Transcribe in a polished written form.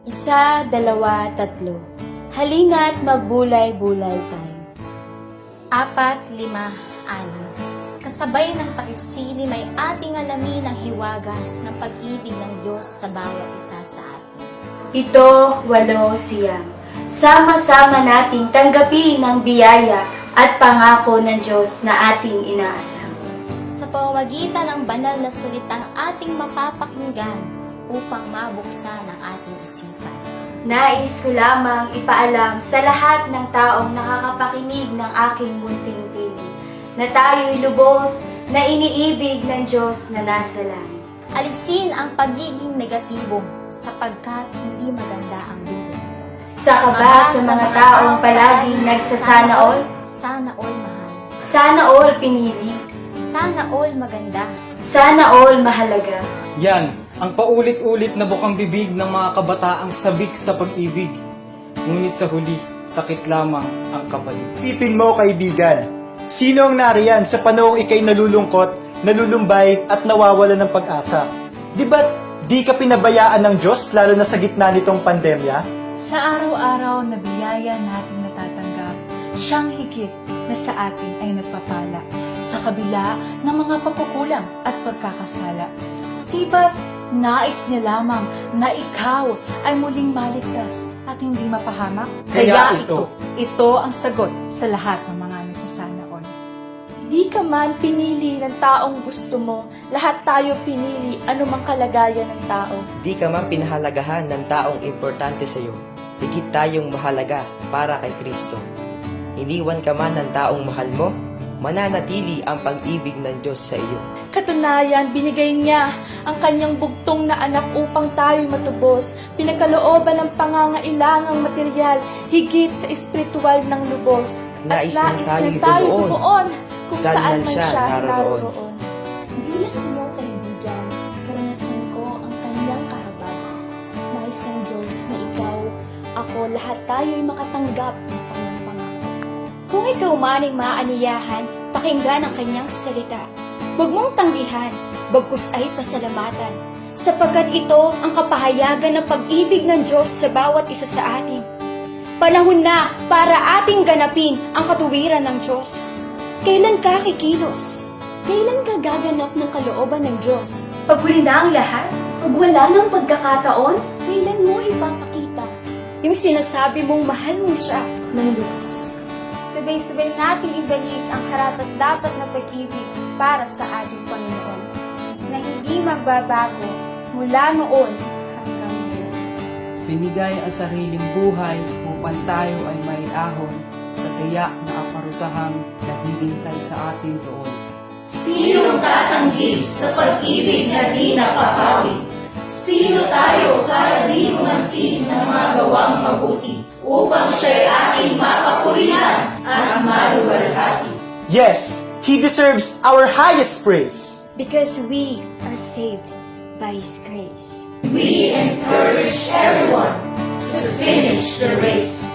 1, 2, 3. Halina't magbulay-bulay tayo. 4, 5, 6. Kasabay ng takip silim ay ating alamin ang hiwaga ng pag-ibig ng Diyos sa bawat isa sa atin. 7, 8, 9. Sama-sama nating tanggapin ang biyaya at pangako ng Diyos na ating inaasam. Sa pamamagitan ng banal na salitang ating mapapakinggan upang mabuksan ang ating isipan. Nais ko lamang ipaalam sa lahat ng taong nakakapakinig ng aking munting piling na tayo'y lubos na iniibig ng Diyos na nasa langit. Alisin ang pagiging negatibo sapagkat hindi maganda ang dulo nito. Isa ka ba sa mga taong palaging nagsasana all? Sana all mahal. Sana all pinili. Sana all maganda. Sana all mahalaga. Yan, ang paulit-ulit na bukang bibig ng mga kabataang sabik sa pag-ibig. Ngunit sa huli, sakit lamang ang kapalit. Isipin mo, kaibigan, sino ang nariyan sa panahong ikay nalulungkot, nalulumbay at nawawala ng pag-asa? Di ba't di ka pinabayaan ng Diyos lalo na sa gitna nitong pandemya? Sa araw-araw na biyaya nating natatanggap, siyang higit na sa atin ay nagpapala sa kabila ng mga pagkukulang at pagkakasala. Di ba't nais niya lamang na ikaw ay muling maligtas at hindi mapahamak? Kaya ito ang sagot sa lahat ng mga nagsasana all. Di ka man pinili ng taong gusto mo, lahat tayo pinili anumang kalagayan ng tao. Di ka man pinahalagahan ng taong importante sa iyo. Higit tayong mahalaga para kay Kristo. Iniwan ka man ng taong mahal mo, mananatili ang pag-ibig ng Diyos sa iyo. Katunayan, binigay niya ang kanyang bugtong na anak upang tayo'y matubos. Pinagkalooban ng pangangailangang material, higit sa espiritual ng lubos. Nais At nang nais tayo'y na dumoon kung saan man siya naroon. Bilang iyong kaibigan, karanasan ko ang kanyang kahabagan. Nais ng Diyos na ikaw, ako, lahat tayo'y makatanggap ng kanyang pangako. Kung ikaw maning maaniyahan, pakinggan ang kanyang salita. Huwag mong tanggihan, bagkus ay pasalamatan, sapagkat ito ang kapahayagan ng pag-ibig ng Diyos sa bawat isa sa atin. Panahon na para ating ganapin ang katuwiran ng Diyos. Kailan ka kikilos? Kailan ka gaganap ng kalooban ng Diyos? Pag huli na ang lahat, pag wala ng pagkakataon, Kailan mo ipapakita yung sinasabi mong mahal mo siya ng lubos? Sabay-sabay nating ibalik ang karapat-dapat na pag-ibig para sa ating Panginoon na hindi magbabago mula noon hanggang ngayon. Binigay ang sariling buhay upang tayo ay may ahon sa tiyak na aparusahang naghihintay sa atin doon. Sinong tatanggi sa pag-ibig na di napapawi? Sino tayo para di humantin ng mga gawang mabuti upang siya'y ating mapapurihan at maluwalhati? Yes, He deserves our highest praise. Because we are saved by His grace. We encourage everyone to finish the race.